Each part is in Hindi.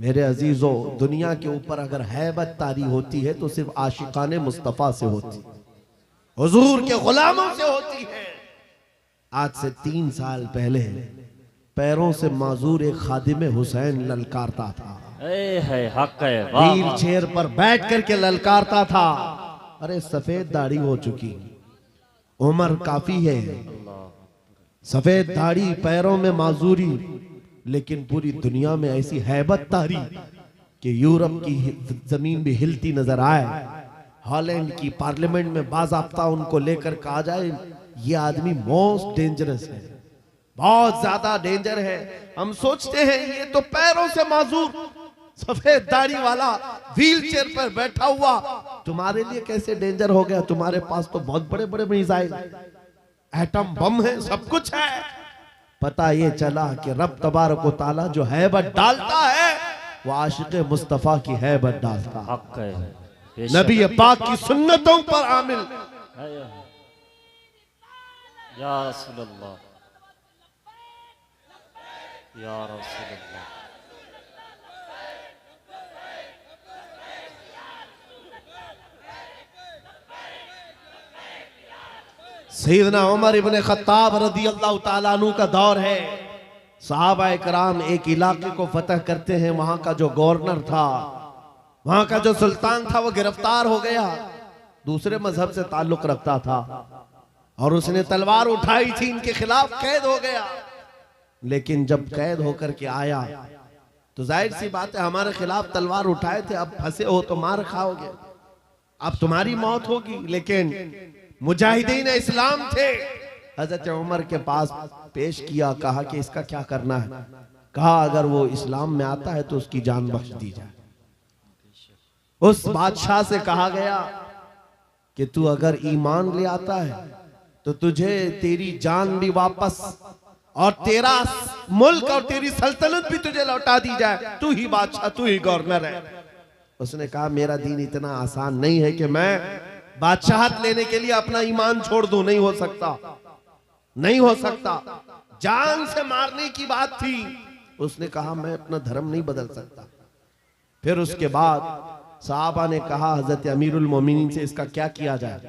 मेरे अजीजों, दुनिया के ऊपर अगर हैबत तारी होती है तो सिर्फ आशिकाने मुस्तफ़ा से होती, हुजूर के गुलामों से होती है। आज से 3 साल पहले पैरों से माजूर एक खादिम हुसैन ललकारता था, व्हील चेयर पर बैठ करके ललकारता था। अरे सफेद दाढ़ी हो चुकी, उम्र काफी है, सफेद दाढ़ी, पैरों में माजूरी, लेकिन पूरी दुनिया में ऐसी हैबत तारी कि यूरोप की जमीन भी हिलती नजर आए। हॉलैंड की पार्लियामेंट में बाज़ाब्ता उनको लेकर कहा जाए ये आदमी मोस्ट डेंजरस है, बहुत ज्यादा डेंजर है। हम सोचते हैं ये तो पैरों से माजूर सफेद दाढ़ी वाला व्हील चेयर पर बैठा हुआ तुम्हारे लिए कैसे डेंजर हो गया? तुम्हारे पास तो बहुत बड़े बड़े मिसाइल, एटम बम है, सब कुछ है। पता ये चला कि रब तबारक व तआला जो हैबत डालता है वो आशिक मुस्तफा की हैबत डालता है, नबी पाक की सुन्नतों पर आमिल। या रसूल अल्लाह, या रसूल अल्लाह। सैयदना उमर इब्ने खत्ताब रज़ियल्लाहु ताला अन्हु का दौर है। सहाबा इकराम एक इलाके को फतह करते हैं, वहां का जो गवर्नर था, वहां का जो सुल्तान था, वो गिरफ्तार हो गया, दूसरे मजहब से ताल्लुक रखता था और उसने तलवार उठाई थी, इनके खिलाफ कैद हो गया। लेकिन जब कैद होकर के आया तो जाहिर सी बात है हमारे खिलाफ तलवार उठाए थे, अब फंसे हो तो मार खाओगे, अब तुम्हारी मौत होगी। लेकिन मुजाहिदीन इस्लाम थे, हजरत उमर के पास पेश किया, कहा कि इसका क्या करना है? कहा अगर वो इस्लाम में आता है तो उसकी जान बख्श दी जाए। उस बादशाह से कहा गया कि तू अगर ईमान ले आता है तो तुझे तेरी जान भी वापस और तेरा मुल्क और तेरी सल्तनत भी तुझे लौटा दी जाए, तू ही बादशाह, तू ही गवर्नर है। उसने कहा मेरा दीन इतना आसान नहीं है कि मैं बादशाहत लेने के लिए अपना ईमान छोड़ दूं, नहीं हो सकता, नहीं हो सकता। जान से मारने की बात थी। उसने कहा मैं अपना धर्म नहीं बदल सकता। फिर उसके बाद साहबा ने कहा हजरत अमीरुल मोमिनीन से इसका क्या किया जाए?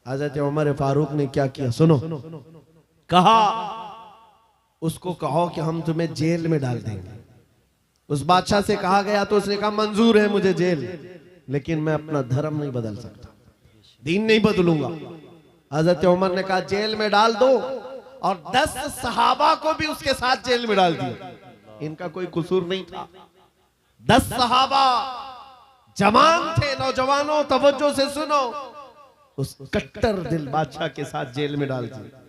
हजरत उमर फारूक ने क्या किया सुनो, कहा उसको कहो कि हम तुम्हें जेल में डाल देंगे। उस बादशाह से कहा गया तो उसने कहा मंजूर है मुझे जेल, लेकिन मैं अपना धर्म नहीं बदल सकता, दीन नहीं बदलूंगा। हजरत उमर ने कहा जेल में डाल दो, और 10 सहाबा को भी उसके साथ जेल में डाल दिया। इनका कोई कसूर नहीं था। 10 सहाबा जवान थे, नौजवानों तवज्जो से सुनो, उस कट्टर दिल बादशाह के साथ जेल में डाल दिया।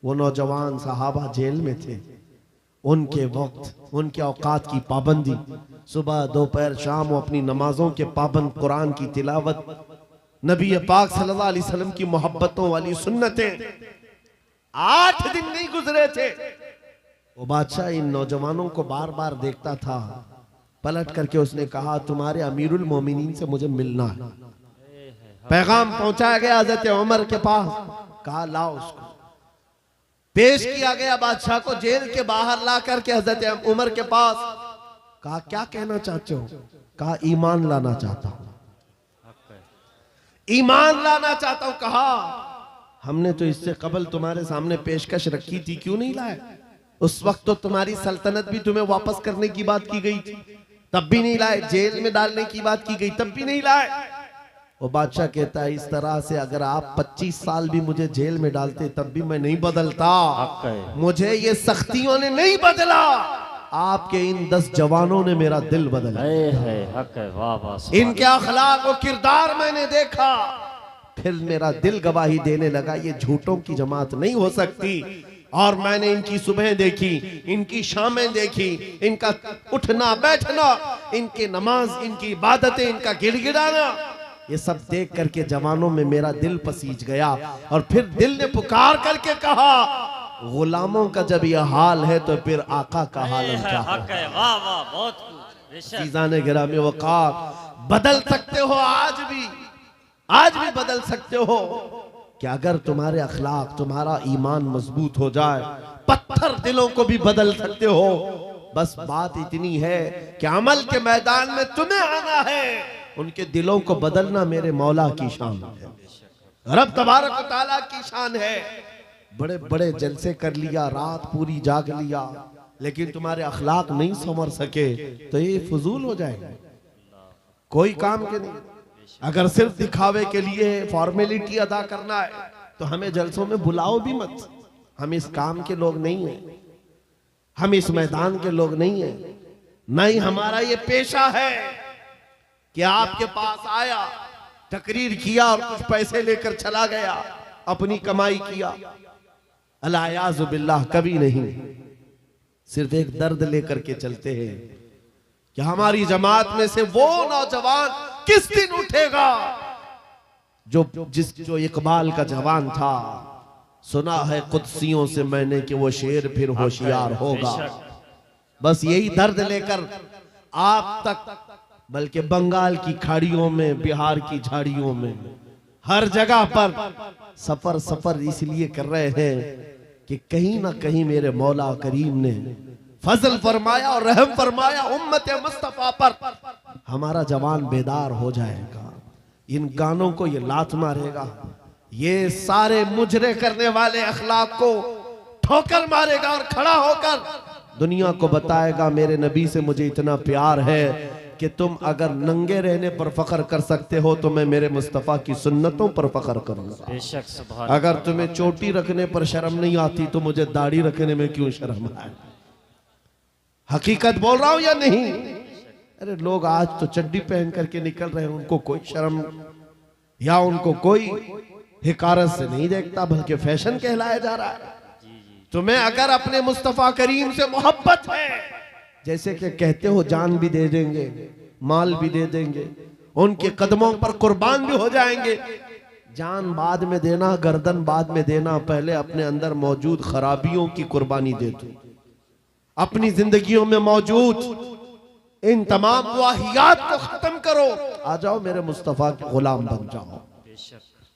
वो नौजवान सहाबा जेल में थे, उनके वक्त, उनके औकात की पाबंदी, सुबह दोपहर शाम वो अपनी नमाजों के पाबंद, कुरान की तिलावत, नबी पाक सल्लल्लाहु अलैहि वसल्लम की मोहब्बतों वाली सुन्नतें। 8 दिन नहीं गुजरे थे, वो बादशाह इन नौजवानों को बार बार देखता था। पलट करके उसने कहा तुम्हारे अमीरुल मोमिनीन से मुझे मिलना है। पैगाम पहुंचाया गया हजरत उमर के पास, कहा लाओ उसको। पेश किया गया बादशाह को, जेल के बाहर ला करके हजरत उमर के पास। कहा क्या कहना चाहते हो? कहा ईमान लाना चाहता हूं, ईमान लाना चाहता हूं। कहा हमने तो इससे कबल तुम्हारे सामने पेशकश रखी थी, क्यों नहीं लाए? उस वक्त तो तुम्हारी सल्तनत भी तुम्हें वापस करने की बात की गई थी, तब भी नहीं लाए। जेल में डालने की बात की गई, तब भी नहीं लाए। वो बादशाह कहता है इस तरह से अगर आप 25 साल भी मुझे जेल में डालते तब भी मैं नहीं बदलता। मुझे ये सख्तियों ने नहीं बदला, आपके इन 10 जवानों ने मेरा दिल बदला। इनके अखलाक और किरदार मैंने देखा, फिर मेरा दिल गवाही देने लगा ये झूठों की जमात नहीं हो सकती। और मैंने इनकी सुबह देखी, इनकी शामें देखी, इनका उठना बैठना, इनकी नमाज, इनकी इबादतें, इनका गिड़गिड़ाना, ये सब देख करके जवानों में मेरा दिल पसीज गया। और फिर दिल ने पुकार करके कहा गुलामों का जब यह हाल है तो फिर आका का हाल क्या है? गिरामी वक़ार, बदल सकते हो आज भी बदल सकते हो कि अगर तुम्हारे अखलाक, तुम्हारा ईमान मजबूत हो जाए, पत्थर दिलों को भी बदल सकते हो। बस बात इतनी है कि अमल के मैदान में तुम्हें आना है, उनके दिलों को बदलना मेरे मौला की शान है, रब तबारक व तआला की शान है। बड़े बड़े जलसे कर लिया, रात पूरी जाग लिया, लेकिन तुम्हारे अखलाक नहीं संवर सके तो ये फजूल हो जाएगा, कोई काम के नहीं। अगर सिर्फ दिखावे के लिए फॉर्मेलिटी अदा करना है तो हमें जलसों में बुलाओ भी मत। हम इस काम के लोग नहीं हैं, हम इस मैदान के लोग नहीं हैं। नहीं, हमारा ये पेशा है कि आपके पास आया, तकरीर किया और कुछ पैसे लेकर चला गया, अपनी कमाई किया। अल्लायाज़ु बिल्लाह, कभी नहीं। सिर्फ एक दर्द लेकर के चलते हैं कि हमारी जमात में से वो नौजवान किस दिन उठेगा जो इकबाल का जवान था। सुना है कुदसियों से मैंने कि वो शेर फिर होशियार होगा। बस यही दर्द लेकर आप तक, बल्कि बंगाल की खाड़ियों में, बिहार की झाड़ियों में, हर जगह पर सफर इसलिए कर रहे हैं कि कहीं ना कहीं मेरे मौला करीम ने फजल फरमाया और रहम फरमाया उम्मत मुस्तफा पर। हमारा जवान बेदार हो जाएगा, इन गानों को ये लात मारेगा, ये सारे मुजरे करने वाले अखलाक को ठोकर मारेगा और खड़ा होकर दुनिया को बताएगा मेरे नबी से मुझे इतना प्यार है कि तुम अगर नंगे रहने पर फख्र कर सकते हो तो मैं मेरे मुस्तफ़ा की सुन्नतों पर फख्र करूंगा। बेशक सुभान। अगर तुम्हें चोटी रखने पर शर्म नहीं आती तो मुझे दाढ़ी रखने में क्यों शर्म आए। हकीकत बोल रहा हूं या नहीं? अरे लोग आज तो चड्डी पहन करके निकल रहे हैं, उनको कोई शर्म या उनको कोई हिकारत से नहीं देखता, बल्कि फैशन कहलाया जा रहा है। तुम्हें अगर अपने मुस्तफ़ा करीम से मोहब्बत है, जैसे कि कहते हो जान भी दे देंगे, माल भी दे देंगे, उनके कदमों पर कुर्बान भी हो जाएंगे। जान बाद में देना, गर्दन बाद में देना, पहले अपने अंदर मौजूद खराबियों की कुर्बानी दे दो। अपनी जिंदगियों में मौजूद इन तमाम वाहियात को खत्म करो, आ जाओ मेरे मुस्तफ़ा के गुलाम बन जाओ।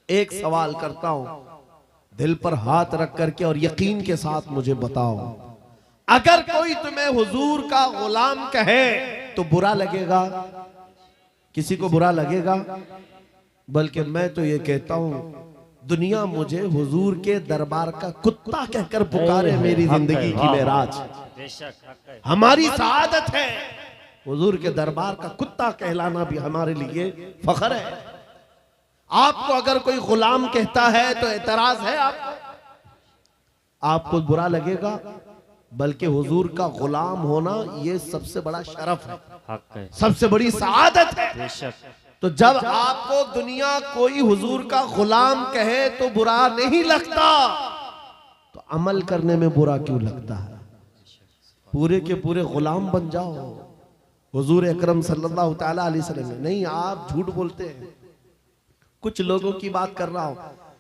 एक सवाल करता हूं, दिल पर हाथ रख करके और यकीन के साथ मुझे बताओ, अगर कोई तुम्हें हुजूर का गुलाम कहे तो बुरा लगेगा? किसी को बुरा लगेगा? बल्कि मैं तो ये कहता हूं, दुनिया मुझे हुजूर के दरबार का कुत्ता कहकर पुकारे, मेरी जिंदगी की मेराज। हमारी सआदत है, हुजूर के दरबार का कुत्ता कहलाना भी हमारे लिए फख्र है। आपको अगर कोई गुलाम कहता है तो एतराज है आपको बुरा लगेगा? बल्कि हुजूर का गुलाम होना ये सबसे बड़ा शरफ है, सबसे बड़ी सआदत है। तो जब आपको दुनिया कोई हुजूर का गुलाम कहे तो बुरा नहीं लगता, तो अमल करने में बुरा क्यों लगता है? पूरे के पूरे गुलाम बन जाओ हुजूर अकरम सल्लल्लाहु तआला अलैहि वसल्लम। नहीं, आप झूठ बोलते हैं। कुछ लोगों की बात कर रहा हूं,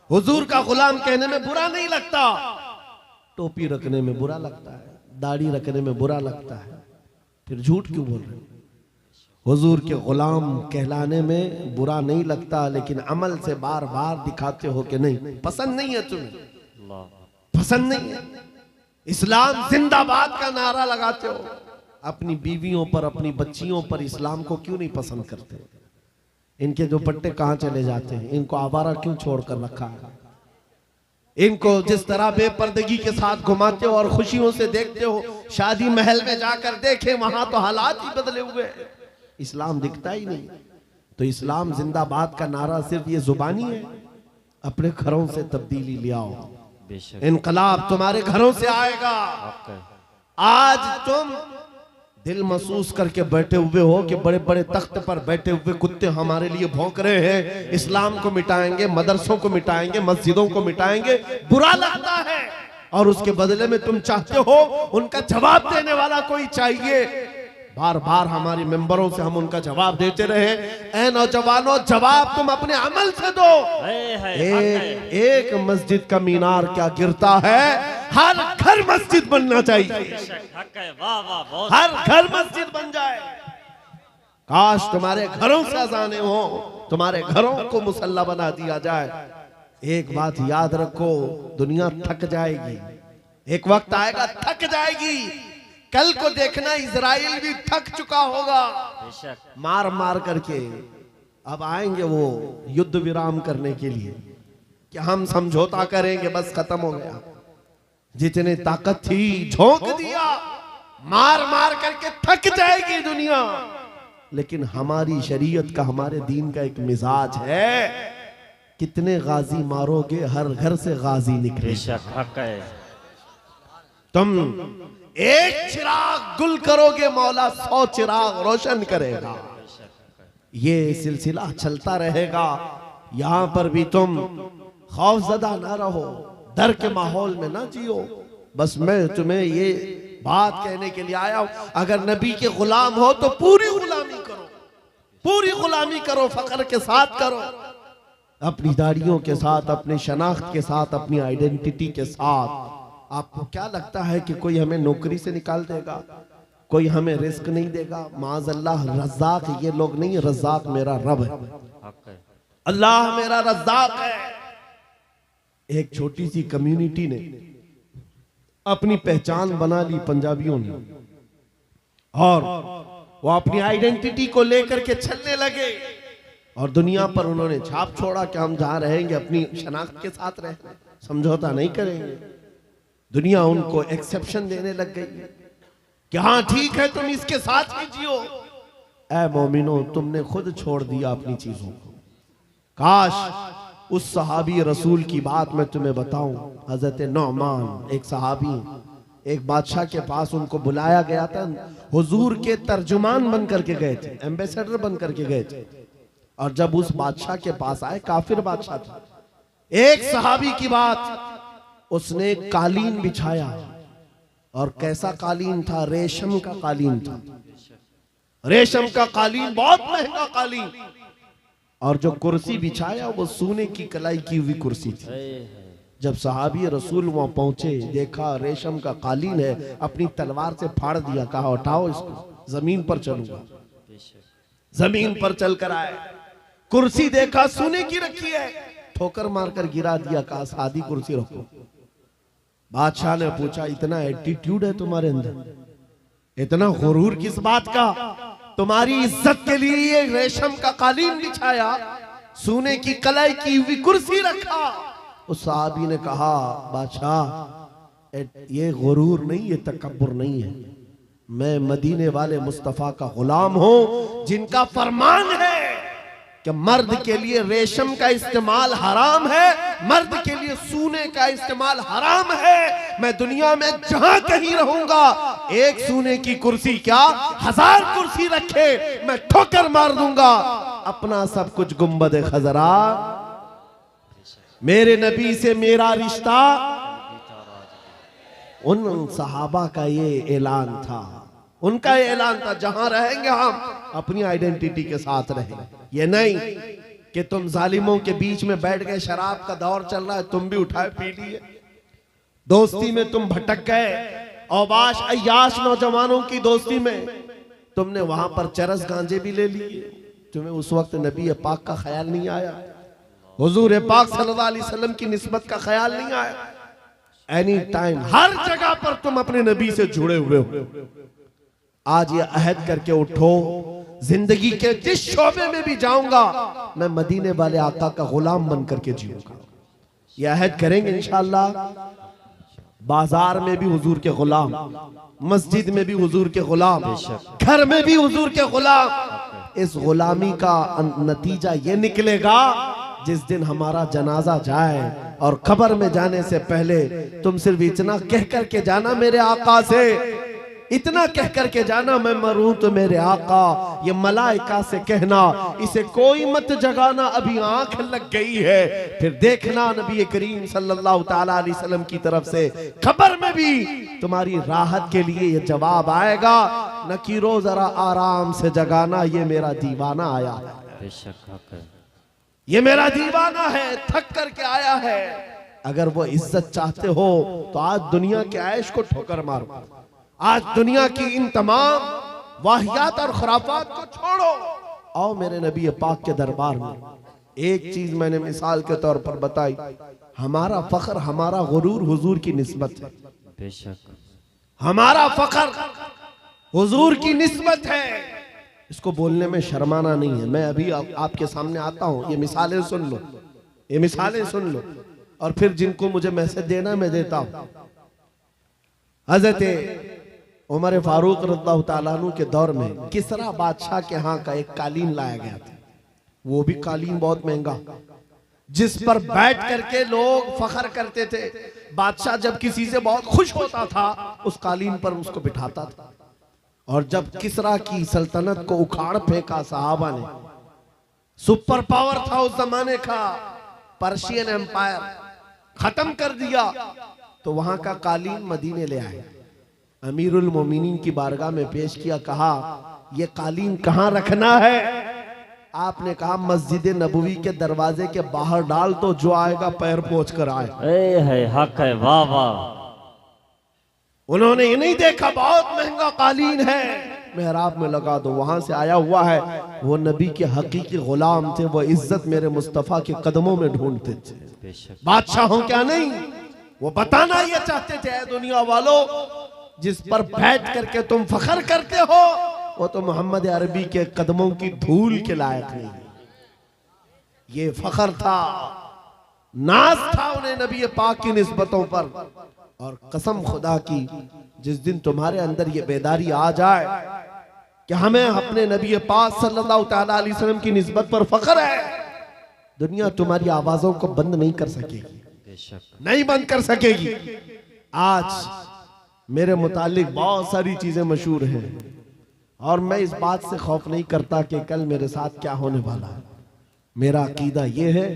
हुजूर का गुलाम कहने में बुरा नहीं लगता, टोपी रखने में बुरा लगता है, दाढ़ी रखने में बुरा लगता है, फिर झूठ क्यों बोल रहे हो? हुजूर के गुलाम कहलाने में बुरा नहीं लगता, लेकिन अमल से बार बार दिखाते हो कि नहीं, पसंद नहीं है तुम्हें, पसंद नहीं है। इस्लाम जिंदाबाद का नारा लगाते हो, अपनी बीवियों पर, अपनी बच्चियों पर इस्लाम को क्यों नहीं पसंद करते? इनके जो पट्टे कहां चले जाते हैं? इनको आवारा क्यों छोड़कर रखा है? इनको जिस तरह बेपर्दगी के साथ घुमाते हो और खुशियों से देखते हो, शादी महल में जाकर देखे वहां तो हालात ही बदले हुए हैं, इस्लाम दिखता ही नहीं। तो इस्लाम जिंदाबाद का नारा सिर्फ ये जुबानी है? अपने घरों से तब्दीली ले आओ, इनकलाब तुम्हारे घरों से आएगा। आज तुम दिल महसूस करके बैठे हुए हो कि बड़े बड़े तख्त पर बैठे हुए कुत्ते हमारे लिए भौंक रहे हैं, इस्लाम को मिटाएंगे, मदरसों को मिटाएंगे, मस्जिदों को मिटाएंगे, बुरा लगता है। और उसके बदले में तुम चाहते हो उनका जवाब देने वाला कोई चाहिए। बार बार हमारी मेंबरों से हम उनका जवाब देते रहे। ऐ नौजवानों, जवाब तुम अपने अमल से दो। एक मस्जिद का मीनार क्या गिरता है, हर घर मस्जिद बनना चाहिए, हर घर मस्जिद बन जाए। काश तुम्हारे घरों से अजाने हो, तुम्हारे घरों को मुसल्ला बना दिया जाए। एक बात याद रखो, दुनिया थक जाएगी, एक वक्त आएगा थक जाएगी, कल को देखना इजराइल भी थक चुका होगा बेशक मार मार करके। अब आएंगे वो युद्ध विराम करने के लिए कि हम समझौता करेंगे, बस खत्म हो गया। जितने ताकत थी झोंक दिया, मार मार करके थक जाएगी दुनिया। लेकिन हमारी शरीयत का, हमारे दीन का एक मिजाज है, कितने गाजी मारोगे हर घर से गाजी निकले। बेशक हक है। तुम एक चिराग गुल करोगे, मौला 100 चिराग रोशन करेगा। ये सिलसिला चलता रहेगा। यहां पर भी तुम खौफजदा ना रहो, डर के माहौल में ना जियो। बस मैं तुम्हें ये बात कहने के लिए आया हूं, अगर नबी के गुलाम हो तो पूरी गुलामी करो, पूरी गुलामी करो, फख्र के साथ करो, अपनी दाढ़ियों के साथ, अपने शनाख्त के साथ, अपनी आइडेंटिटी के साथ। आपको क्या लगता है कि कोई हमें नौकरी से निकाल देगा, कोई हमें रिस्क नहीं देगा? माज़अल्लाह रज़्ज़ाक़ ये लोग नहीं, रज़्ज़ाक़ मेरा रब है, हक है। अल्लाह मेरा रज़्ज़ाक़ है। एक छोटी सी कम्युनिटी ने अपनी पहचान बना ली पंजाबियों ने, और वो अपनी आइडेंटिटी को लेकर के चलने लगे और दुनिया पर उन्होंने छाप छोड़ा कि हम जहां रहेंगे अपनी शनाख्त के साथ रहेंगे, समझौता नहीं करेंगे। दुनिया उनको एक्सेप्शन देने लग गई कि हाँ ठीक है, तुम इसके साथ ही जियो। ऐ मोमिनो, तुमने खुद छोड़ दिया अपनी चीजों को। काश उस सहाबी रसूल की बात मैं तुम्हें बताऊं। हजरत नौमान एक सहाबी, एक बादशाह के पास उनको बुलाया गया था, हुजूर के तर्जुमान बन करके गए थे, एम्बेसडर बन करके गए थे। और जब उस बादशाह के पास आए, काफिर बादशाह था, एक सहाबी की बात, उसने कालीन बिछाया, और कैसा कालीन था? रेशम का कालीन था। रेशम का कालीन, बहुत महंगा कालीन। और जो कुर्सी बिछाया वो सोने की कलाई की हुई कुर्सी थी। जब सहाबी रसूल वहां पहुंचे, देखा रेशम का कालीन है, अपनी तलवार से फाड़ दिया, कहा उठाओ इसको, जमीन पर चलूंगा। जमीन पर चलकर आए, कुर्सी देखा सोने की रखी है, ठोकर मारकर गिरा दिया, कहा सादी कुर्सी रखो। बादशाह ने पूछा, इतना एटीट्यूड है तुम्हारे अंदर, इतना गुरूर किस बात का? तुम्हारी इज्जत के लिए ये रेशम का कालीन बिछाया, सोने की कलाई की हुई कुर्सी रखा। उस साहबी ने कहा, बादशाह ये गुरूर नहीं, ये तकब्बुर नहीं है, मैं मदीने वाले मुस्तफा का गुलाम हूं, जिनका फरमान है कि मर्द के लिए रेशम का इस्तेमाल हराम है, मर्द के लिए सोने का इस्तेमाल हराम है। मैं दुनिया में जहां कहीं रहूंगा, एक सोने की कुर्सी क्या 1000 कुर्सी रखे, मैं ठोकर मार दूंगा। अपना सब कुछ गुंबद खजरा, मेरे नबी से मेरा रिश्ता। उन सहाबा का ये ऐलान था, उनका ये ऐलान था, जहां रहेंगे हम अपनी आइडेंटिटी के साथ रहेंगे। ये नहीं कि तुम जालिमों के बीच में बैठ गए, शराब का दौर चल रहा है, तुम भी उठाए पी लिए, दोस्ती में तुम भटक गए, औबाश अय्याश नौजवानों की दोस्ती में तुमने वहां पर चरस गांजे भी ले लिए, तुम्हें उस वक्त नबी पाक का ख्याल नहीं आया, हुजूर पाक सल्लल्लाहु अलैहि वसल्लम की निस्बत का ख्याल नहीं आया। एनी टाइम हर जगह पर तुम अपने नबी से जुड़े हुए हो। आज ये अहद करके उठो, जिंदगी के जिस शोबे में भी जाऊंगा मैं मदीने वाले आका का गुलाम बन करके जीऊंगा। ये अहद करेंगे इंशाअल्लाह। बाजार में भी हुजूर के गुलाम, मस्जिद में भी हुजूर के गुलाम, घर में भी हुजूर के गुलाम। इस गुलामी का नतीजा ये निकलेगा, जिस दिन हमारा जनाजा जाए और कब्र में जाने से पहले तुम सिर्फ इतना कह करके जाना मेरे आका से, इतना कह करके जाना, मैं मरूं तो मेरे आका। ये मलाइका से कहना, इसे कोई मत जगाना, अभी आंख लग गई है। फिर देखना नबी करीम सल्लल्लाहु ताला अलैहि वसल्लम की तरफ से खबर में भी तुम्हारी राहत के लिए ये जवाब आएगा, नकीरो जरा आराम से जगाना, ये मेरा दीवाना आया है, बेशक हक है, ये मेरा दीवाना है, थक करके आया है। अगर वो इज्जत चाहते हो तो आज दुनिया के ऐश को ठोकर मारो, आज दुनिया की इन तमाम वाहियात और खुराफात को छोड़ो, आओ मेरे नबी पाक के दरबार में। एक चीज मैंने मिसाल के तौर पर बताई, हमारा फख्र, हमारा गुरूर हुजूर की निस्बत है, बेशक हमारा फख्र हुजूर की निस्बत है। इसको बोलने में शर्माना नहीं है। मैं अभी आपके सामने आता हूं, ये मिसालें सुन लो, ये मिसालें सुन लो, और फिर जिनको मुझे मैसेज देना मैं देता हूं। हजरत उमर फारूक रज़ियल्लाहु ताला अन्हु के दौर में किसरा बादशाह के यहाँ का एक कालीन लाया गया था। वो भी कालीन बहुत महंगा, जिस पर बैठ करके लोग फख्र करते थे। बादशाह जब किसी से बहुत खुश होता था उस कालीन पर उसको बिठाता था। और जब किसरा की सल्तनत को उखाड़ फेंका सहाबा ने, सुपर पावर था उस जमाने का, पर्शियन एम्पायर खत्म कर दिया, तो वहां का कालीन मदीने ले आए, अमीरुल मोमिनीन की बारगाह में पेश किया। कहा ये कालीन कहां रखना है? आपने कहा मस्जिद नबवी के दरवाजे के बाहर डाल, तो जो आएगा पैर पोंछ कर आए। है हक है, वाह वाह। उन्होंने ये नहीं देखा बहुत महंगा कालीन है, मेहराब में लगा दो। वहां से आया हुआ है, वो नबी के हकीकी गुलाम थे, वो इज्जत मेरे मुस्तफा के कदमों में ढूंढते थे। बादशाहों क्या नहीं, वो बताना ये चाहते थे, ऐ दुनिया वालों, जिस पर बैठ करके तुम फख्र करते हो वो तो मोहम्मद अरबी के कदमों की धूल के लायक नहीं। ये फख्र था, नाज था उन्हें नबी पाक की निस्बतों पर। और कसम खुदा की, जिस दिन तुम्हारे अंदर ये बेदारी आ जाए कि हमें अपने नबी पाक सल्लल्लाहु तआला अलैहि वसल्लम की निस्बत पर फख्र है, दुनिया तुम्हारी आवाजों को बंद नहीं कर सकेगी, नहीं बंद कर सकेगी। आज मेरे मुतालिक बहुत सारी चीजें मशहूर हैं, और मैं इस बात से खौफ नहीं करता कि कल मेरे साथ क्या होने वाला है। मेरा अकीदा ये है,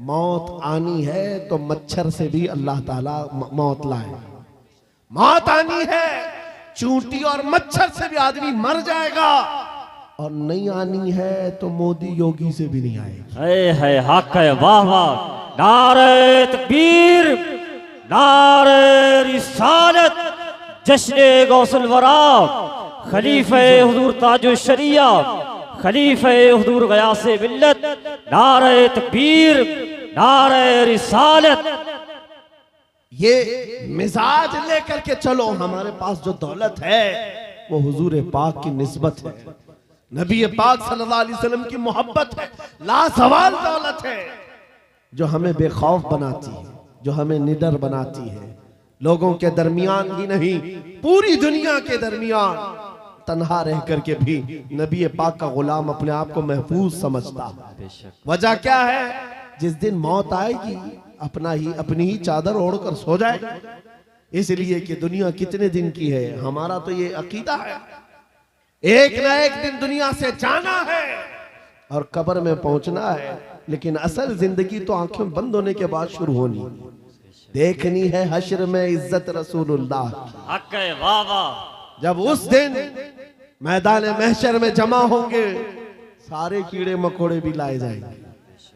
मौत आनी है तो मच्छर से भी अल्लाह ताला मौत लाए। मौत आनी है, चूंटी और मच्छर से भी आदमी मर जाएगा, और नहीं आनी है तो मोदी योगी से भी नहीं आएगी। है हक है, वाह वाह। नारे तकबीर, नारे रिसालत, जश्न गौसुल वरा, खलीफे हुजूर ताजुल शरिया, खलीफे हुजूर गयासे मिल्लत, नारे तकबीर, नारे रिसालत। ये मिजाज लेकर के चलो। हमारे पास जो दौलत है वो हुजूर पाक की निस्बत है, नबी पाक सल्लल्लाहु अलैहि वसल्लम की मोहब्बत है, लासवाल दौलत है, जो हमें बेखौफ बनाती है, जो हमें निडर बनाती है। लोगों के दरमियान ही नहीं, पूरी दुनिया के दरमियान तन्हा रह करके भी नबी पाक का गुलाम अपने आप को महफूज समझता है। वजह क्या है? जिस दिन मौत आएगी अपनी ही चादर ओढ़कर सो जाए, इसलिए कि दुनिया कितने दिन की है। हमारा तो ये अकीदा है, एक ना एक दिन दुनिया से जाना है और कब्र में पहुंचना है, लेकिन असल जिंदगी तो आंखें बंद होने के बाद शुरू होनी। देखनी है हश्र में इज्जत रसूलुल्लाह, हक है, वाह वाह। जब उस दिन मैदान महशर में जमा होंगे, सारे कीड़े मकोड़े भी लाए जाएंगे,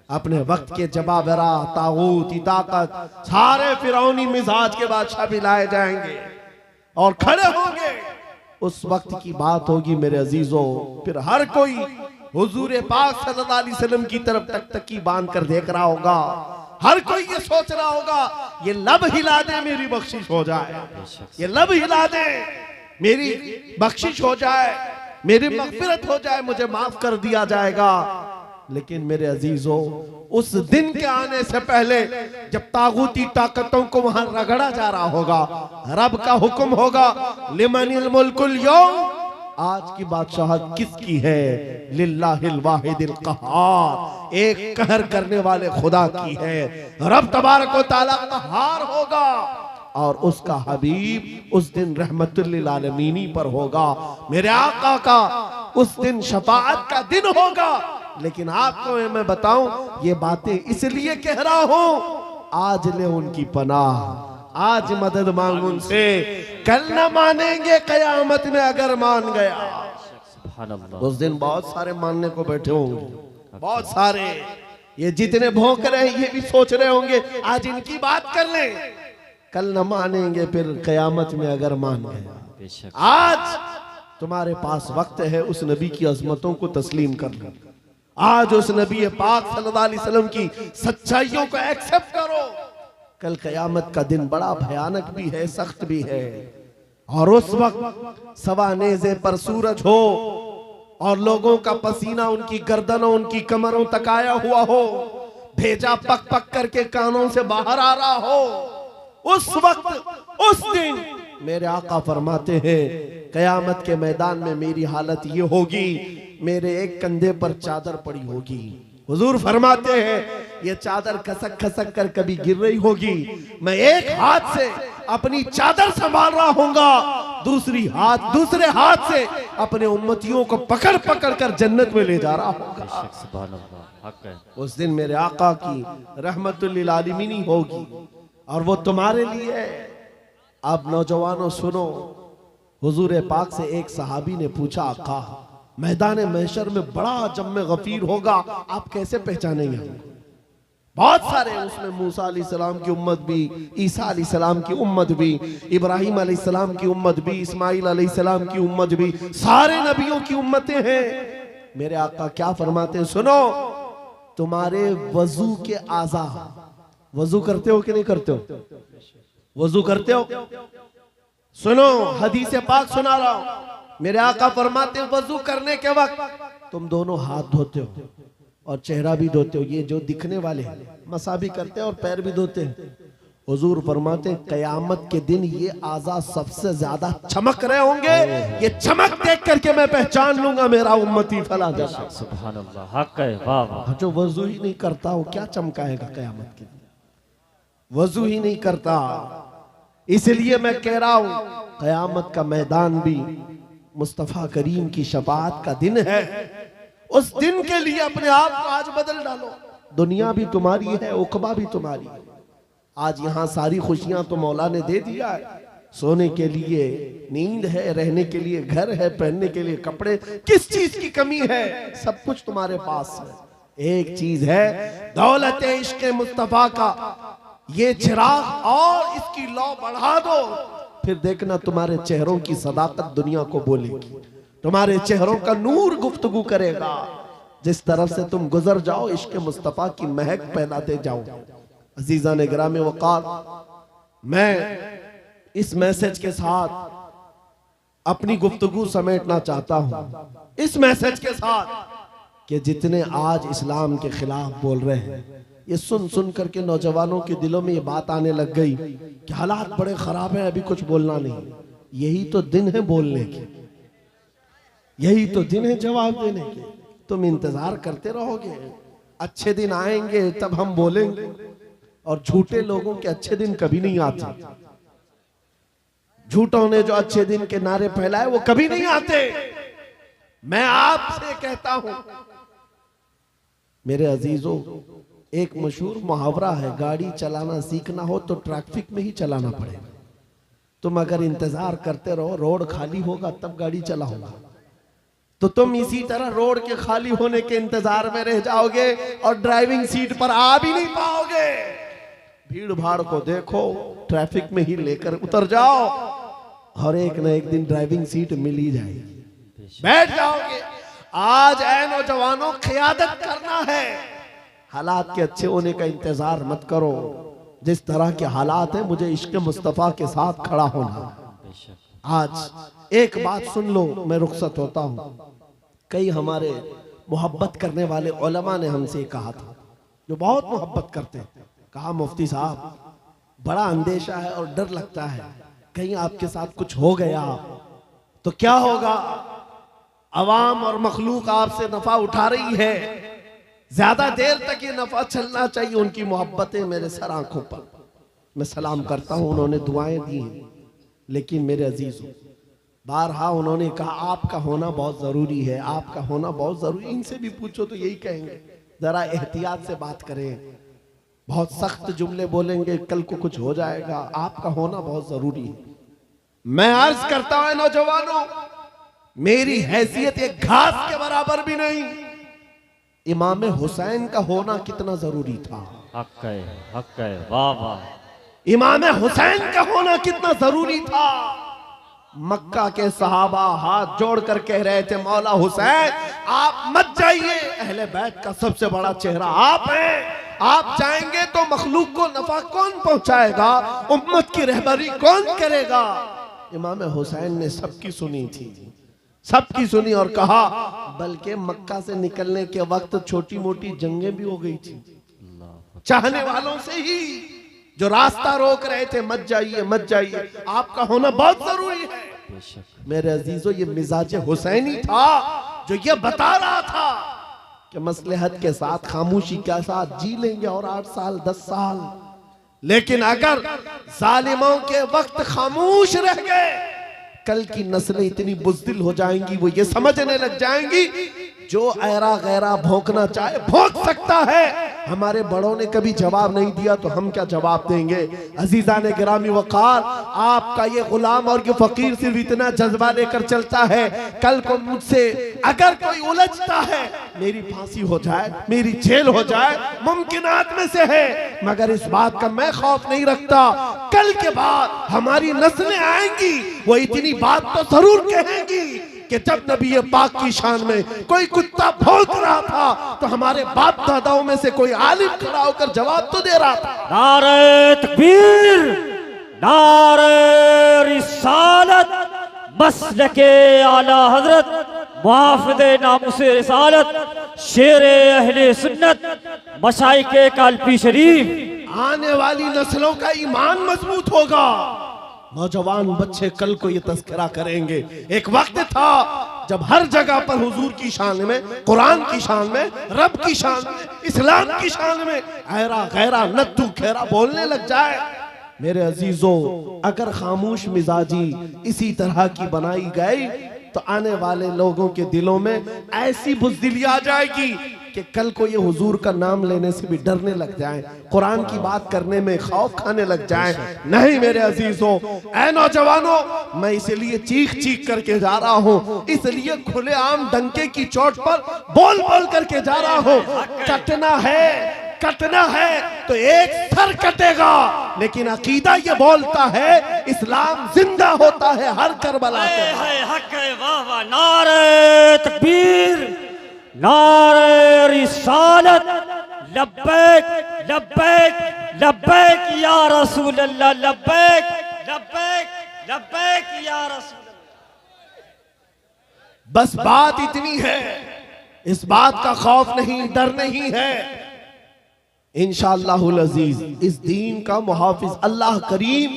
अपने वक्त के जबाबरा, तागूत, ताकत, सारे फिरौनी मिजाज के बादशाह भी लाए जाएंगे और खड़े होंगे। उस वक्त की बात होगी मेरे अजीजों, फिर हर कोई हुजूर पाक सल्लल्लाहु अलैहि वसल्लम की तरफ टकटकी बांध कर देख रहा होगा। हर कोई ये सोच रहा होगा, ये लब हिला दे मेरी बख्शिश हो जाए, ये लब हिला दे मेरी बख्शिश हो जाए, मेरी मगफिरत हो जाए, मुझे माफ कर दिया जाएगा। लेकिन मेरे अजीजों, उस दिन के आने से पहले जब तागूती ताकतों को वहां रगड़ा जा रहा होगा, रब का हुक्म होगा, लिमनिल मुल्कुल यौम, आज की बादशाहत किसकी है? लिल्लाहिल वाहिदिल कहार, एक कहर करने वाले खुदा की है। रब तबारक व तआला कहार होगा और उसका हबीब उस दिन रहमतुल लिल आलमीनी पर होगा। मेरे आका का उस दिन शफाअत का दिन होगा। लेकिन आपको मैं बताऊं, ये बातें इसलिए कह रहा हूं, आज ले उनकी पनाह, आज मदद मांग उनसे, कल न मानेंगे कयामत में अगर मान गया। उस दिन बहुत सारे मानने को बैठे होंगे, बहुत सारे, ये जितने भौंक रहे हैं ये भी सोच रहे होंगे आज इनकी बात कर लें, कल न मानेंगे फिर कयामत में अगर मान गए। आज तुम्हारे पास वक्त है उस नबी की अजमतों को तस्लीम कर लो। आज उस नबी पाक सल्लल्लाहु अलैहि वसल्लम की सच्चाइयों को एक्सेप्ट करो। कल कयामत का दिन बड़ा भयानक भी है, सख्त भी है, और उस वक्त सवा नेज़े पर सूरज हो और लोगों का पसीना उनकी गर्दनों उनकी कमरों तक आया हुआ हो, भेजा पक पक करके कानों से बाहर आ रहा हो, उस वक्त उस दिन मेरे आका फरमाते हैं कयामत के मैदान में मेरी हालत ये होगी, मेरे एक कंधे पर चादर पड़ी होगी। हुजूर फरमाते हैं ये चादर खसक खसक कर कभी गिर रही होगी, मैं एक हाथ से अपनी चादर संभाल रहा होऊंगा, दूसरे हाथ से अपने उम्मतियों को पकड़ पकड़ कर जन्नत में ले जा रहा होगा। सुभान अल्लाह, हक है। उस दिन मेरे आका की रहमतुल लिल आलमीन होगी और वो तुम्हारे लिए है। अब नौजवानों सुनो, हुजूर पाक से एक सहाबी ने पूछा आका मैदान महशर में बड़ा जम्मे गफीर होगा, आप कैसे पहचानेंगे? बहुत सारे उसमें मूसा अलैहिस्सलाम की उम्मत भी, ईसा अलैहिस्सलाम की उम्मत भी, इब्राहिम अलैहिस्सलाम की उम्मत भी, इस्माइल अलैहिस्सलाम की उम्मत भी, सारे नबियों की उम्मतें हैं। मेरे आका क्या फरमाते हैं सुनो, तुम्हारे वजू के आज़ा, वजू करते हो कि नहीं करते हो? वजू करते हो? सुनो हदीस पाक सुना रहा हूं। मेरे आका फरमाते हैं वजू करने के वक्त तुम दोनों हाथ धोते हो और चेहरा भी धोते हो, ये जो दिखने वाले मसा भी करते हैं और पैर भी धोते हैं। हुजूर फरमाते हैं कयामत के दिन ये आज़ा सबसे ज्यादा चमक रहे होंगे, ये चमक देख करके मैं पहचान लूंगा मेरा उम्मती फला जैसा। सुभान अल्लाह, हक है। वाह वाह। जो वजू ही नहीं करता वो क्या चमकाएगा कयामत के दिन? वजू ही नहीं करता। इसलिए मैं कह रहा हूं कयामत का मैदान भी मुस्तफा करीम की शफाअत का दिन है। उस दिन के लिए अपने आप को आज बदल डालो। दुनिया भी तुम्हारी है, उकबा भी तुम्हारी है। आज यहाँ सारी खुशियां तो मौला ने दे दिया है, सोने के लिए नींद है, रहने के लिए घर है, पहनने के लिए कपड़े, किस चीज की कमी है? सब कुछ तुम्हारे पास है। एक चीज है दौलत इश्क मुस्तफा का ये चिराग, और इसकी लौ बढ़ा दो, फिर देखना तुम्हारे चेहरों की सदाकत दुनिया को बोलेगी, तुम्हारे चेहरों का नूर गुफ्तगू करेगा। जिस तरफ से तुम गुजर जाओ इश्क मुस्तफा की महक फैलाते जाओ। अजीजा ने ग्राम वक़ार, मैं इस मैसेज के साथ अपनी गुफ्तगू समेटना चाहता हूं, इस मैसेज के साथ कि जितने आज इस्लाम के खिलाफ बोल रहे हैं, ये सुन सुन करके नौजवानों के दिलों में ये बात आने लग गई कि हालात बड़े खराब हैं, अभी कुछ बोलना नहीं। यही तो दिन है बोलने के, यही तो दिन है जवाब देने के। तुम इंतजार करते रहोगे, अच्छे दिन आएंगे तब हम बोलेंगे, और झूठे लोगों के अच्छे दिन कभी नहीं आते। झूठों ने जो अच्छे दिन के नारे फैलाए वो कभी नहीं आते। मैं आपसे कहता हूं मेरे अजीजों, एक मशहूर मुहावरा है, गाड़ी चलाना सीखना हो तो ट्रैफिक में ही चलाना पड़ेगा। तुम अगर इंतजार करते रहो रोड खाली होगा तब गाड़ी चलाओगा, तो तुम इसी तरह रोड के खाली होने के इंतजार में रह जाओगे और ड्राइविंग सीट पर आ भी नहीं पाओगे। भीड़ भाड़ को देखो, ट्रैफिक में ही लेकर उतर जाओ और एक न एक दिन ड्राइविंग सीट मिल ही जाएगी, बैठ जाओगे। आज ऐ नौजवानों, क़ियादत करना है, हालात के अच्छे होने का इंतजार मत करो। जिस तरह के हालात है, मुझे इश्क मुस्तफा के साथ खड़ा होना। आज एक बात सुन लो, मैं रुखसत होता हूं। कई हमारे मोहब्बत करने वाले उलमा ने हमसे कहा था, जो बहुत मोहब्बत करते हैं, कहा मुफ्ती साहब बड़ा अंदेशा है और डर लगता है, कहीं आपके साथ कुछ हो गया तो क्या होगा? अवाम और मखलूक आपसे नफा उठा रही है, ज्यादा देर तक ये नफा चलना चाहिए। उनकी मोहब्बतें मेरे सर आंखों पर, मैं सलाम करता हूं, उन्होंने दुआएं दी हैं। लेकिन मेरे अजीजों, बारहा उन्होंने कहा आपका होना बहुत जरूरी है, आपका होना बहुत जरूरी। इनसे भी पूछो तो यही कहेंगे, जरा एहतियात से बात करें, बहुत सख्त जुमले बोलेंगे, कल को कुछ हो जाएगा, आपका होना बहुत जरूरी है। मैं अर्ज करता हूं नौजवानों, मेरी हैसियत एक घास के बराबर भी नहीं। इमाम हुसैन का होना कितना जरूरी था। हक है, वाह वाह। इमाम हुसैन का होना कितना जरूरी था। मक्का के सहाबा हाथ जोड़कर कह रहे थे, मौला हुसैन आप मत जाइए, अहले बैत का सबसे बड़ा चेहरा आप हैं, आप जाएंगे तो मखलूक को नफा कौन पहुंचाएगा, उम्मत की रहबरी कौन करेगा। इमाम हुसैन ने सबकी सुनी थी, सबकी सुनी और कहा, बल्कि मक्का से निकलने के वक्त छोटी मोटी जंगें भी हो गई थी चाहने वालों से ही, जो रास्ता रोक रहे थे मत जाइए मत जाइए, आपका होना बहुत जरूरी है। मेरे अजीजों, ये मिजाज हुसैनी था जो ये बता रहा था कि मसलहत के साथ खामोशी के साथ जी लेंगे और 8 साल 10 साल, लेकिन अगर जालिमों के वक्त खामोश रह गए, कल की नस्लें इतनी बुज़दिल हो जाएंगी, वो ये समझने लग जाएंगी जो ऐरा गैरा भौंकना चाहे भौंक सकता है। हमारे बड़ों ने कभी जवाब नहीं दिया तो हम क्या जवाब देंगे। अजीजान गिरामी वक़ार, आपका ये गुलाम और ये फकीर सिर्फ इतना जज्बा लेकर चलता है, कल को मुझसे अगर कोई उलझता है, मेरी फांसी हो जाए, मेरी जेल हो जाए, मुमकिनात में से है, मगर इस बात का मैं खौफ नहीं रखता, कल के बाद हमारी नस्लें आएंगी, वो इतनी बात तो जरूर कहेंगी कि जब नबी पाक की शान में कोई कुत्ता भौंक रहा था तो हमारे बाप दादाओं में से कोई आलिम खड़ा होकर जवाब तो दे रहा था। नारे तकबीर, नारे रिसालत, मसलके आला हजरत, मुहाफिज़े नामुसे रिसालत, शेरे अहले सुन्नत, मशाइखे कालपी शरीफ। आने वाली नस्लों का ईमान मजबूत होगा, नौजवान बच्चे कल को ये तस्करा करेंगे। एक वक्त था जब हर जगह पर हुजूर की शान में, कुरान की शान में, रब की शान में, इस्लाम की शान में ऐरा गैरा नत्थु खेरा बोलने लग जाए। मेरे अजीजों, अगर खामोश मिजाजी इसी तरह की बनाई गई तो आने वाले लोगों के दिलों में ऐसी बुज़दिली आ जाएगी कि कल को ये हुजूर का नाम लेने से भी डरने लग जाएं, कुरान की बात करने में खौफ खाने लग जाएं। नहीं मेरे अजीजों, ऐ नौजवानों, मैं इसलिए चीख चीख करके जा रहा हूँ, इसलिए खुलेआम डंके की चोट पर बोल बोल करके जा रहा हूँ। कटना है तो एक सर कटेगा, लेकिन अकीदा ये बोलता है इस्लाम जिंदा होता है हर करबला के बाद। हक है, वाह वाह, नारे तकबीर, नारे रिसालत, लब्बैक लब्बैक लब्बैक या रसूल अल्लाह, लब्बैक लब्बैक लब्बैक या रसूल अल्लाह। बस बात इतनी है, इस बात का खौफ नहीं, डर नहीं है। इंशाअल्लाहुल अजीज इस दीन का मुहाफिज अल्लाह करीम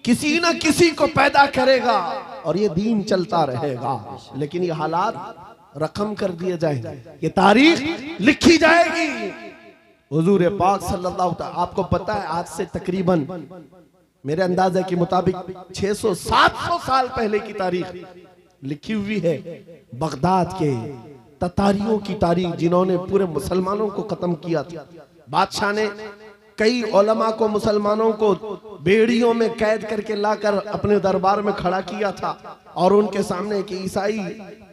किसी न किसी को पैदा करेगा और ये दीन चलता रहेगा। लेकिन ये हालात रकम कर दिए जाएंगे, ये तारीख लिखी जाएगी। हुजूर पाक सल्लल्लाहु अलैहि वसल्लम, आपको पता है आज से तकरीबन मेरे अंदाजे के मुताबिक 600-700 साल पहले की तारीख लिखी हुई है। बगदाद के ततारियों की तारीख, जिन्होंने पूरे मुसलमानों को खत्म किया था। बादशाह ने कई उलमा को, मुसलमानों को बेड़ियों में कैद करके लाकर अपने दरबार में खड़ा किया था और उनके सामने एक ईसाई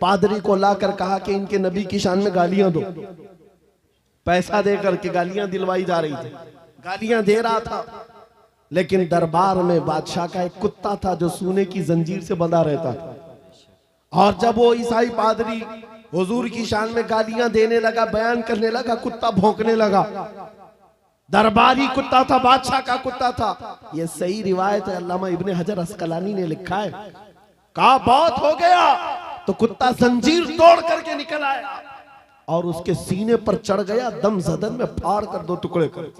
पादरी को लाकर कहा कि इनके नबी की शान में गालियां दो। पैसा देकर के गालियां दिलवाई जा रही थी, गालियां दे रहा था। लेकिन दरबार में बादशाह का एक कुत्ता था जो सोने की जंजीर से बंधा रहता था, और जब वो ईसाई पादरी हुजूर की शान में गालियां देने लगा, बयान करने लगा, कुत्ता भौंकने लगा। दरबारी कुत्ता था, बादशाह का कुत्ता था। ये सही रिवायत है, अल्लामा इब्ने हजर अस्कलानी ने लिखा है। कहा बहुत हो गया तो कुत्ता जंजीर तोड़ करके निकल आया और उसके सीने पर चढ़ गया, दम जदन में फाड़ कर 2 टुकड़े कर।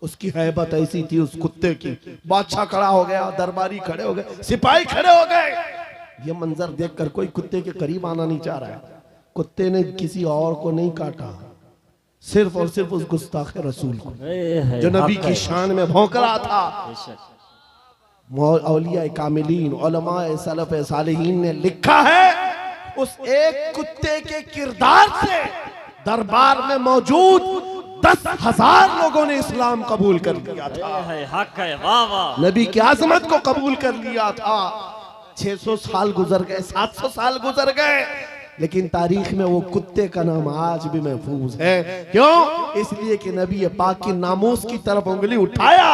उसकी हैबत ऐसी थी उस कुत्ते की। बादशाह खड़ा हो गया, दरबारी खड़े हो गए, सिपाही खड़े हो गए। ये मंजर देखकर कोई कुत्ते के करीब आना नहीं चाह रहा है। कुत्ते ने किसी और को नहीं काटा, सिर्फ और सिर्फ उस गुस्ताख रसूल को जो नबी की शान में भौंक रहा था। औलिया कामिलीन, उलमाए सलफ सालिहीन ने लिखा है, उस एक कुत्ते के किरदार से दरबार में मौजूद 10,000 लोगों ने इस्लाम कबूल कर लिया था। हक है, वाह वाह, नबी की आजमत को कबूल कर लिया था। 600 साल गुजर गए, 700 साल गुजर गए, लेकिन तारीख में वो कुत्ते का नाम आज भी महफूज है। क्यों? इसलिए कि नबी पाक की नामूस की तरफ उंगली उठाया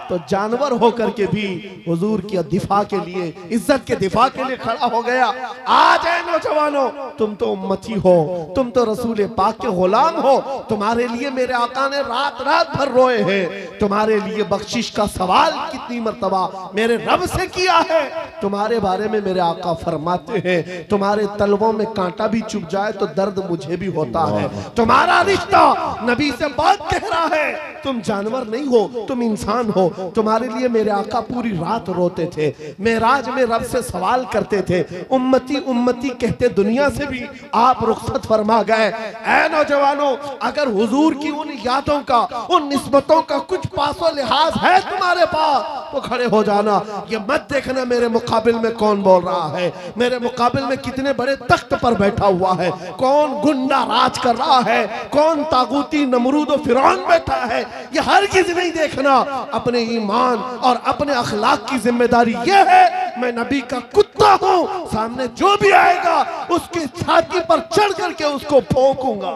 तो जानवर होकर के भी हुजूर की दिफा के लिए, इज्जत के दिफा के लिए खड़ा हो गया। आज है नौजवानों, तुम तो उम्मती हो, तुम तो रसूल पाक के गुलाम हो। तुम्हारे लिए मेरे आका ने रात रात भर रोए हैं। तुम्हारे लिए बख्शिश का सवाल कितनी मर्तबा मेरे रब से किया है। तुम्हारे बारे में मेरे आका फरमाते हैं, तुम्हारे तलवों में कांटा भी चुभ जाए तो दर्द मुझे भी होता है। तुम्हारा रिश्ता नबी से बहुत गहरा है। तुम जानवर नहीं हो, तुम इंसान हो। तुम्हारे लिए मेरे आका पूरी रात रोते थे, मेराज में रब से सवाल करते थे। उम्मती उम्मती कहते दुनिया से भी आप रुखसत फरमा गए। ऐ नौजवानों, अगर हुजूर की उन यादों का, उन निस्बतों का कुछ पासो लिहाज है तुम्हारे पास तो खड़े हो जाना। ये मत देखना मेरे मुकाबिल में कौन बोल रहा है, मेरे मुकाबिल में कितने बड़े तख्त पर बैठा हुआ है, कौन गुंडा राज कर रहा है, कौन तागूती नमरूद और फिरौन बैठा है। ये हरगिज़ नहीं देखना। अपने ईमान और अपने अखलाक की जिम्मेदारी ये है, मैं नबी का कुत्ता हूं, सामने जो भी आएगा उसकी छाती पर चढ़ करके उसको भौंकूंगा,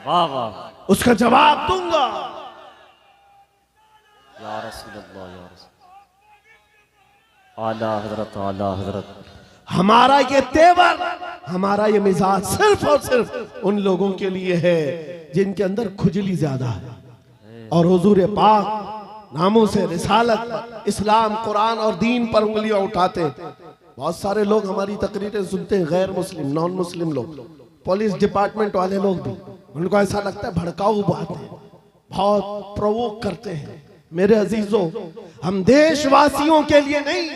वाह वाह, उसका जवाब दूंगा। या रसूल अल्लाह, या रसूल, आला हजरत, आला हजरत। हमारा ये तेवर, हमारा ये मिजाज सिर्फ और सिर्फ उन लोगों के लिए है जिनके अंदर खुजली ज्यादा है और हुजूर पाक नामों से रिसालत, इस्लाम, कुरान और दीन पर उंगलियां उठाते। बहुत सारे लोग हमारी तकरीरें सुनते हैं, गैर मुस्लिम, नॉन मुस्लिम लोग, पुलिस डिपार्टमेंट वाले लोग भी, उनको ऐसा लगता है भड़काऊ बातें, बहुत प्रोवोक करते हैं। मेरे अजीजों, हम देशवासियों के लिए नहीं,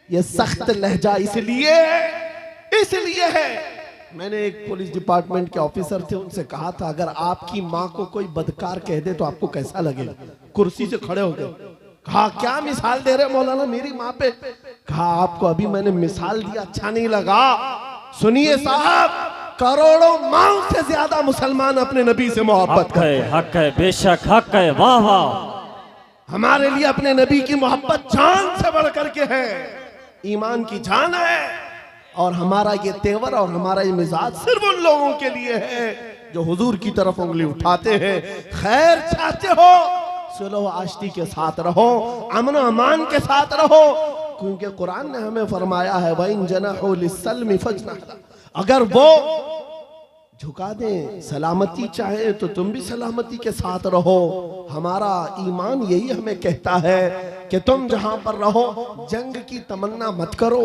ये सख्त लहजा इसलिए है। मैंने एक पुलिस डिपार्टमेंट के ऑफिसर थे, उनसे कहा था अगर आपकी माँ को कोई बदकार कह दे तो आपको कैसा लगेगा। कुर्सी से खड़े हो गए, कहा क्या मिसाल दे रहे मौलाना मेरी माँ पे। कहा आपको अभी मैंने मिसाल दिया, अच्छा नहीं लगा। सुनिए साहब, करोड़ों माओ से ज्यादा मुसलमान अपने नबी से मोहब्बत करते हैं। हक है, बेशक हक है, वाह वाह। हमारे लिए अपने नबी की मोहब्बत जान से बढ़ करके है, ईमान की जान है। और हमारा ये तेवर और हमारा ये मिजाज सिर्फ उन लोगों के लिए है जो हुजूर की तरफ उंगली उठाते हैं। खैर चाहते हो, सुलह आश्ती के साथ रहो, अमन अमान के साथ रहो, क्योंकि कुरान ने हमें फरमाया है वइन जनाहु लिस्सल्मी फजनह, अगर वो झुका दें, सलामती चाहे तो तुम भी सलामती के साथ रहो। हमारा ईमान यही हमें कहता है कि तुम जहां पर रहो जंग की तमन्ना मत करो,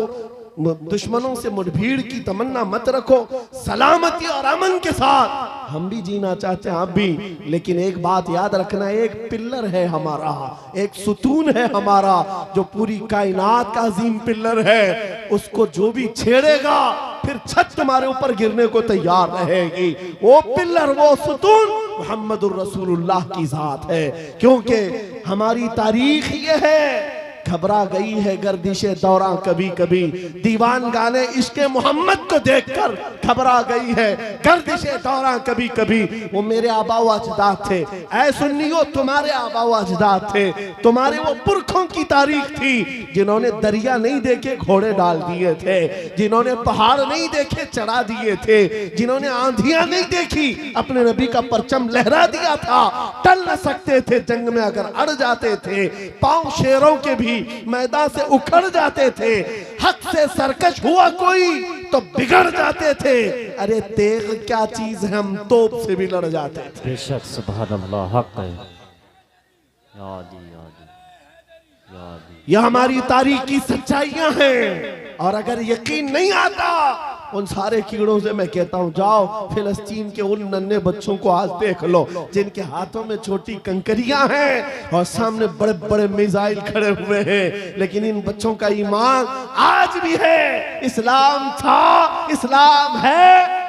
दुश्मनों से मुठभीड़ की तमन्ना मत रखो, सलामती और अमन के साथ हम भी जीना चाहते हैं, आप भी। लेकिन एक बात याद रखना, एक पिल्लर है हमारा, एक सुतून है हमारा जो पूरी कायनात का अजीम पिल्लर है। उसको जो भी छेड़ेगा फिर छत तुम्हारे ऊपर गिरने को तैयार रहेगी। वो पिल्लर, वो सुतून मुहम्मदुर रसूलुल्लाह की जात है। क्योंकि हमारी तारीख ये है, घबरा गई है गर्दिशे दौरा कभी कभी, दीवान गाने इश्क़े मोहम्मद को देखकर घबरा गई है गर्दिशे दौरा कभी कभी। वो मेरे आबा व अजदाद थे, ऐ सुन्नियों तुम्हारे आबा व अजदाद थे, तुम्हारे वो पुरखों की तारीख थी जिन्होंने दरिया नहीं देखे घोड़े डाल दिए थे, जिन्होंने पहाड़ नहीं देखे चढ़ा दिए थे, जिन्होंने आंधियां नहीं देखी अपने नबी का परचम लहरा दिया था। टल न सकते थे जंग में अगर अड़ जाते थे, पांव शेरों के भी मैदान से उखड़ जाते थे, हक से सरकश हुआ कोई तो बिगड़ जाते थे। अरे तेग क्या चीज है, हम तोप से भी लड़ जाते थे। बेशक सुभान अल्लाह, हक है। या अली, या अली, या अली। यह हमारी तारीख की सच्चाइयां हैं। और अगर यकीन नहीं आता उन सारे कीड़ों से मैं कहता हूं, जाओ फिलिस्तीन के उन नन्हे बच्चों को आज देख लो जिनके हाथों में छोटी कंकरियां हैं और सामने बड़े बड़े मिसाइल खड़े हुए हैं, लेकिन इन बच्चों का ईमान आज भी है। इस्लाम था, इस्लाम है,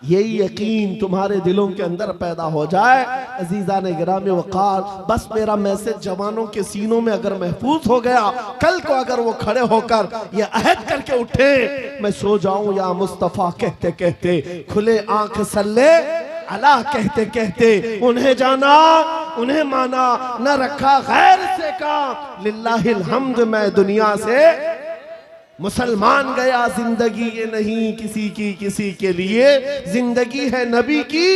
यही यकीन तुम्हारे दिलों के अंदर पैदा हो जाए। अजीजा ने गिरामी वक़ार, बस मेरा मैसेज जवानों के सीनों में अगर महफूज हो गया, कल को अगर वो खड़े होकर ये अहद करके उठे, मैं सो जाऊं या मुस्तफ़ा कहते कहते, खुले आंख सल्ले अला कहते कहते, उन्हें जाना उन्हें माना, न रखा गैर से काम, लिल्लाहिल हम्द मैं दुनिया से मुसलमान गया। जिंदगी ये नहीं किसी की किसी के लिए, जिंदगी है नबी की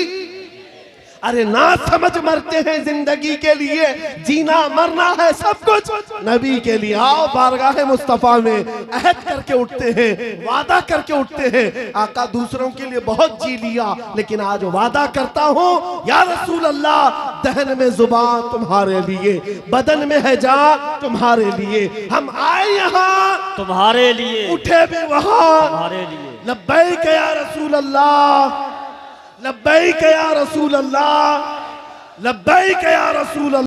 अरे ना समझ मरते हैं जिंदगी के लिए, जीना मरना है सब कुछ नबी के लिए। आओ बारगाह मुस्तफा में अहद करके उठते हैं, वादा करके उठते हैं। आका दूसरों के लिए बहुत जी लिया, लेकिन आज वादा करता हूँ या रसूल अल्लाह, दहन में जुबान तुम्हारे लिए, बदन में है जान तुम्हारे लिए। हम आए यहाँ तुम्हारे लिए, उठे भी वहाँ तुम्हारे लिए। लब्बैक या रसूल अल्लाह, लब्बैक या रसूल अल्लाह, लब्बैक या रसूल अल्लाह।